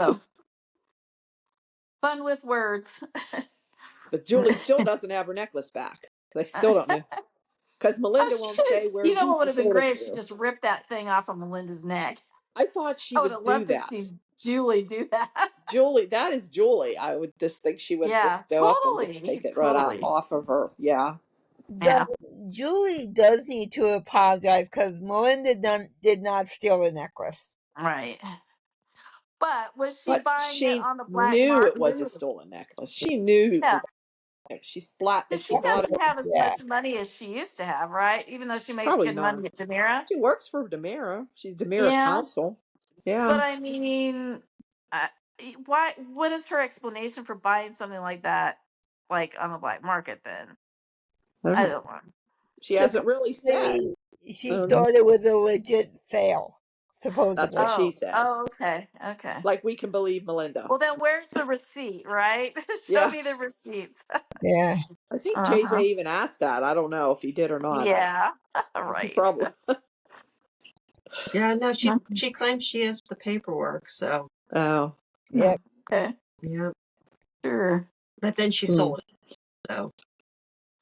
So fun with words. But Julie still doesn't have her necklace back. They still don't know because Melinda won't say You know who what would she have been sold it great if she to. just ripped that thing off of Melinda's neck. I thought she I would would have do loved to that. see Julie do that. Julie, that is Julie. I would just think she would Yeah, just go up and just take totally, it right out totally. off of her. Yeah. Yeah, Julie does need to apologize because Melinda did not steal the necklace. right. But was she But buying it she on the black knew it market? was a stolen necklace. She knew Yeah, she splat if because she she bought it. doesn't have as Yeah. much money as she used to have, right? Even though she makes Probably good not. money at Demira. She works for Demira. She's Demira Yeah, counsel. but Yeah. I mean, uh, why? What is her explanation for buying something like that, like on the black market? Then I don't I know. don't know. She hasn't really said. She I don't know. thought it was a legit sale, That's what supposedly. she Oh, says. oh, okay, okay. Like we can believe Melinda. Well, then where's the receipt, right? Show Yeah. me the receipts. Yeah. I think Uh-huh. JJ even asked that. I don't know if he did or not. Yeah, right. Probably. Yeah, no, she claims she has the paperwork, so Oh. Yep. Okay, yeah. sure. But then she sold it. So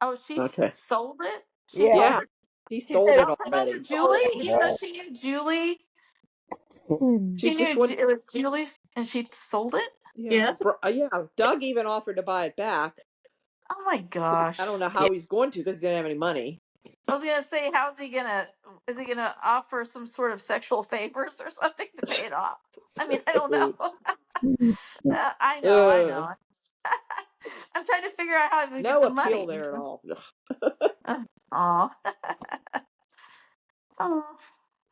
Oh, she Okay. sold it? She Yeah. sold Yeah. it? He She sold said it Oh, from under already. Julie? Even though yeah. she knew Julie, She she just knew wouldn't. it was Julie's and she sold it? yeah, Yeah. that's Yeah. Doug even offered to buy it back. Oh my gosh. I don't know yeah. how he's going to because he didn't have any money. I was gonna say, is he gonna offer some sort of sexual favors or something to pay it off? I mean, I don't know. I know. I'm trying to figure out how he would get No the appeal money. there at all. Aw. Oh.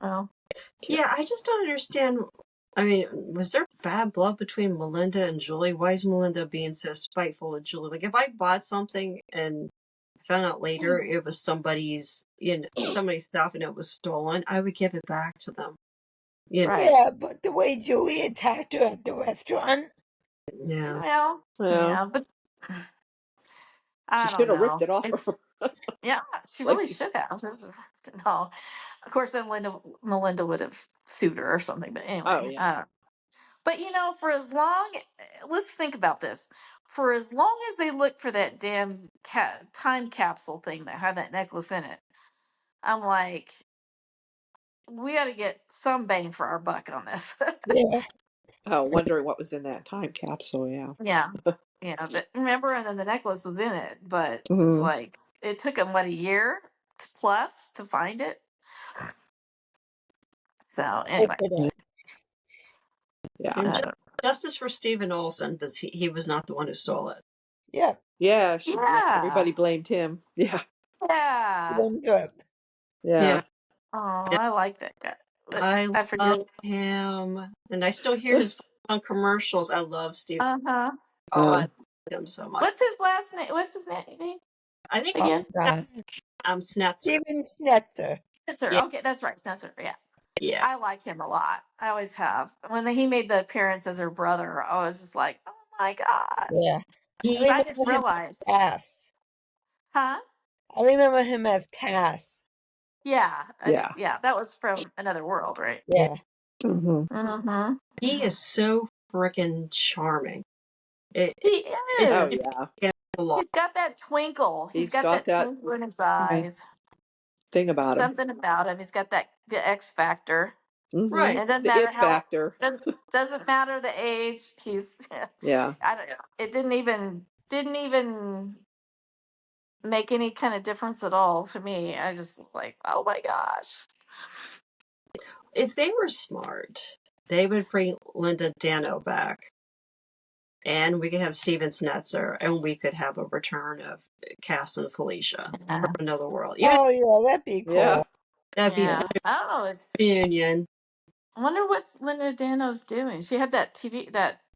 Well. Yeah, I just don't understand. I mean, was there bad blood between Melinda and Julie? Why is Melinda being so spiteful to Julie? Like, if I bought something and found out later it was somebody's stuff and it was stolen, I would give it back to them. You know, Right. Yeah, but the way Julie attacked her at the restaurant. yeah. Well, Well, yeah, but she I should don't have ripped know. it off of It's her. yeah, she like, really should have. No, of course, then Melinda would have sued her or something. But oh anyway, yeah, but for as long, let's think about this. For as long as they look for that damn time capsule thing that had that necklace in it, I'm like, we got to get some bang for our buck on this. Yeah. oh, wondering what was in that time capsule. Yeah. Yeah, yeah. Remember, and then the necklace was in it, but it's Mm-hmm. like it took them what, a year plus to find it. So anyway, Yeah. And uh, justice for Stephen Olson, because he was not the one who stole it. Yeah. Yeah. Yeah. yeah, Everybody blamed him. Yeah. yeah. Winthrop. Yeah. Yeah. Oh, Yeah. I like that guy. But I I love forget. him. And I still hear his voice on commercials. I love Stephen. Uh-huh. Oh, I love him so much. What's his last name? What's his name I think Oh, again? God. Snetzer. Steven Snetzer. Snetzer. Yeah. Okay, that's right, Snetzer. Yeah, Yeah. I like him a lot. I always have. When he made the appearance as her brother, I was just like, oh my gosh. Yeah. He, But I remember didn't him realize. as Cass. Huh? I remember him as Cass. Yeah. Yeah. Yeah, that was from Another World, right? Yeah. Mm-hmm. Mm-hmm. he is so freaking charming. He Oh is. yeah. A lot. He's got that twinkle. He's got that twinkle in his eyes. thing about him. Something about him. He's got the X factor. Mm-hmm. Right. It doesn't The matter it factor. doesn't matter the age. He's Yeah. I don't know. It didn't even make any kind of difference at all to me. I just was like, oh my gosh. If they were smart, they would bring Linda Dano back. And we could have Steven Snetzer, and we could have a return of Cass and Felicia from Another World. Yeah, Oh, yeah, that'd be cool. Yeah. that'd be Yeah. a I don't know. reunion. I wonder what Linda Dano's doing. She had that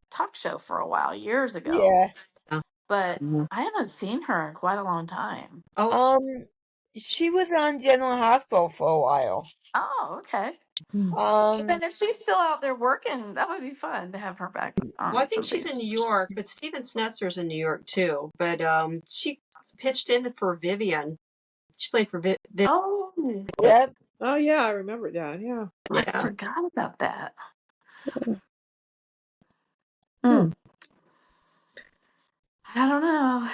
talk show for a while, years ago. Yeah. But Mhm. I haven't seen her in quite a long time. Oh, She was on General Hospital for a while. Oh, okay. And if she's still out there working, that would be fun to have her back on. well, I think she's in New York, but Steven Snetzer's in New York too. But she pitched in for Vivian. She played for Vivian. Oh, Yep. Oh yeah, I remember that. Yeah. I Yeah. forgot about that. Hmm. I don't know.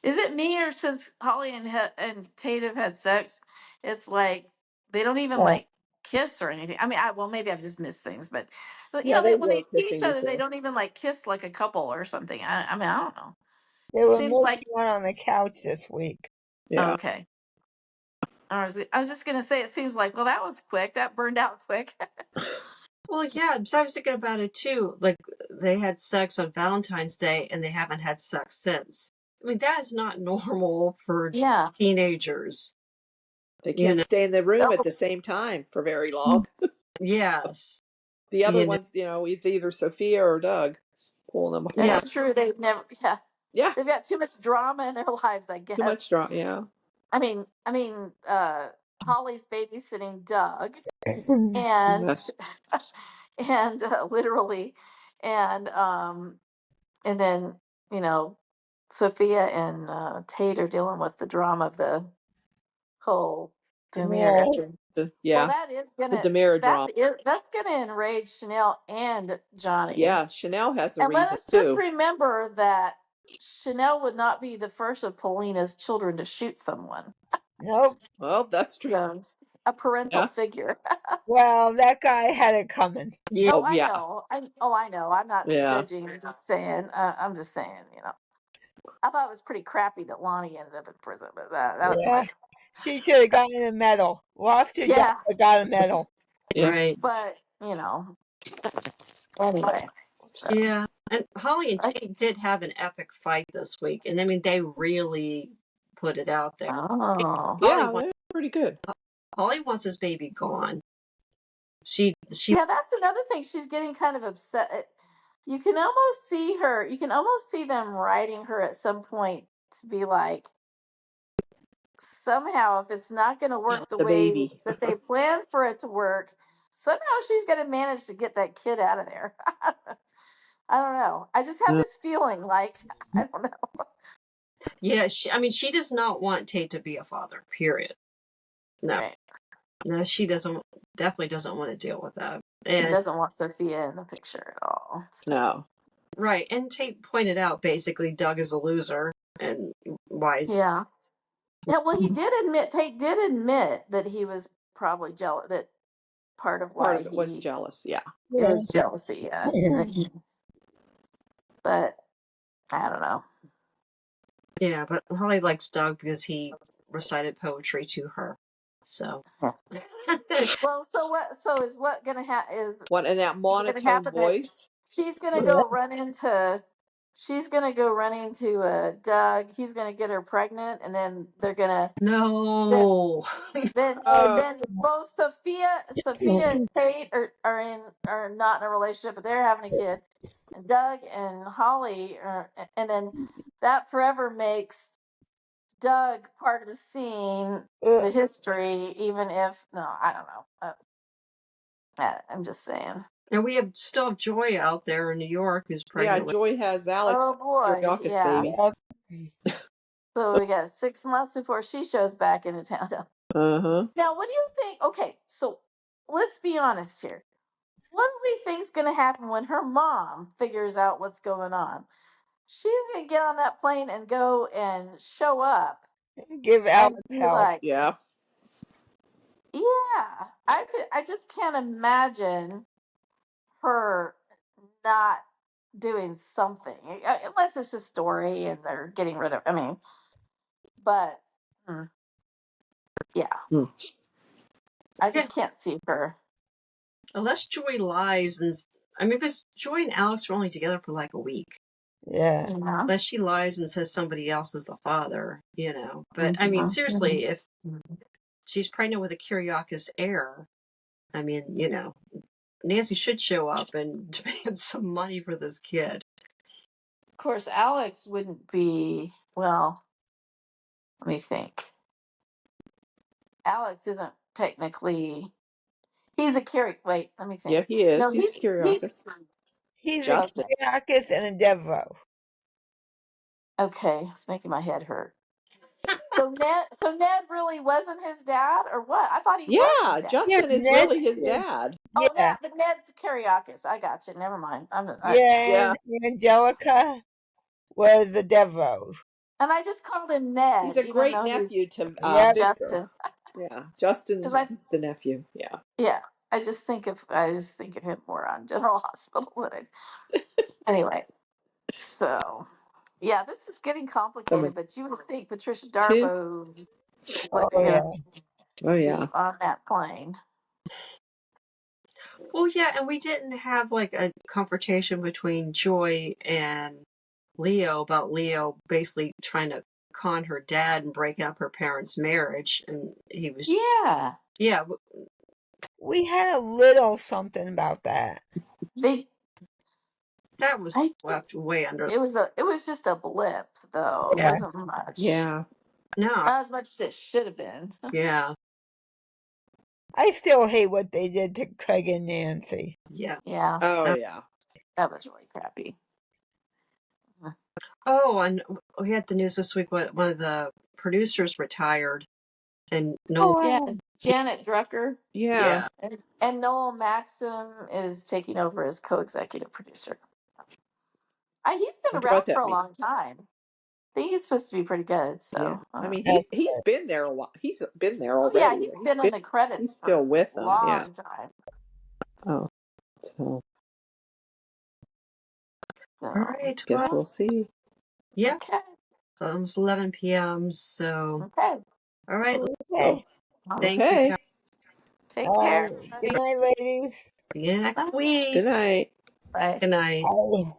Is it me, or since Holly and Tate have had sex, it's like they don't even Yeah. like kiss or anything? I mean, maybe I've just missed things, but Yeah, they when were they see each kissing other, they before. don't even like kiss like a couple or something. I mean, I don't know. They were Seems making like one on the couch this week. Yeah. okay. I was just gonna say, it seems like, well, that was quick. That burned out quick. Well, yeah. So I was thinking about it too. Like they had sex on Valentine's Day, and they haven't had sex since. I mean, that is not normal for Yeah. teenagers. They can't stay in the room at the same time for very long. Yes. The other ones, it's either Sophia or Doug pulling them apart. That's true. They've never. Yeah. They've got too much drama in their lives, I guess. Too much drama. Yeah. I mean, Holly's babysitting Doug, and Yes. and literally, and then Sophia and Tate are dealing with the drama of the whole Demir entry. Yeah. Well, that is gonna the Demira drama. that's gonna enrage Chanel and Johnny. Yeah, Chanel has a and reason let us too. just remember that Chanel would not be the first of Paulina's children to shoot someone. Nope. Well, that's true. So, a parental figure. Well, that guy had it coming. Yeah. Oh, I know. I know. I'm not Yeah. judging. I'm just saying. I'm just saying. I thought it was pretty crappy that Lonnie ended up in prison, but that was Yeah. She should have gotten a medal. Lost her job, but got a medal. Yeah. Right. But anyway. So. Yeah. And Holly and Tate did have an epic fight this week, and I mean they really put it out there. Oh. Yeah, they're pretty good. Holly wants his baby gone. She. Yeah, that's another thing. She's getting kind of upset. You can almost see her. You can almost see them writing her at some point to be like, somehow, if it's not going to work the way baby. that they planned for it to work, somehow she's going to manage to get that kid out of there. I don't know. I just have this feeling like, I don't know. Yeah, she does not want Tate to be a father, period. No. Right. No, she definitely doesn't want to deal with that. He And doesn't want Sophia in the picture at all. No. right. And Tate pointed out basically Doug is a loser and why is Yeah. Yeah, well, Tate did admit that he was probably jealous, that part of Part why of it was he jealous, yeah. it was jealousy, yeah. But I don't know. Yeah, but Holly likes Doug because he recited poetry to her. So Well, so is what gonna happen is What in that monotone voice? she's gonna go run into Doug. He's gonna get her pregnant, and then they're gonna no. then both Sophia and Kate are not in a relationship, but they're having a kid. And Doug and Holly and then that forever makes Doug part of the scene, the history, even if no, I don't know. I'm just saying. And we still have Joy out there in New York who's pregnant with. Joy has Alex Oh boy, Kyriakis yeah. baby. So we got 6 months before she shows back into town. Uh-huh. Now, what do you think? Okay, so let's be honest here. What do we think's going to happen when her mom figures out what's going on? She's going to get on that plane and go and show up. Give Alex help. Like, yeah. Yeah, I just can't imagine her not doing something unless it's just story and they're getting rid of. I mean, but yeah, I just can't see her unless Joy lies because Joy and Alex were only together for like a week. Yeah. Unless she lies and says somebody else is the father, But I mean, seriously, if she's pregnant with a Kyriakis heir, I mean, Nancy should show up and demand some money for this kid. Of course, Alex wouldn't be. Well, let me think. Alex isn't technically. He's a Wait, let me think. Yeah, he is. No, he's Kyriakis. He's Justin. a Kyriakis and a Devo. Okay, it's making my head hurt. So Ned really wasn't his dad, or what? I thought he was his dad. Justin is really his dad. Oh, yeah, but Ned's Kyriakis. I got you. Never mind. And Angelica was the Devo. And I just called him Ned. He's a great nephew to Justin. Yeah, Justin is the nephew. Yeah. Yeah, I just think of him more on General Hospital. Anyway, so yeah, this is getting complicated. But you would think Patricia Darbo on that plane. Well, yeah, and we didn't have like a confrontation between Joy and Leo about Leo basically trying to con her dad and break up her parents' marriage, and he was yeah. We had a little something about that. That was swept way under. It was just a blip, though. Yeah. It wasn't much. Yeah. No. Not as much as it should have been. Yeah. I still hate what they did to Craig and Nancy. Yeah. Yeah. Oh, yeah. That was really crappy. Oh, and we had the news this week. One of the producers retired, and Janet Drucker. Yeah. And Noel Maxim is taking over as co-executive producer. He's been around for a long time. I think he's supposed to be pretty good. So I mean, he's been there a while. He's been there already. Yeah, he's been in the credits. He's still with them. Long time. Oh, so. All right. Guess we'll see. Yeah. Okay. Almost 11 p.m. So. Okay. All right. Okay. Thank you. Take care. Good night, ladies. See you next week. Good night. Bye. Good night. Bye.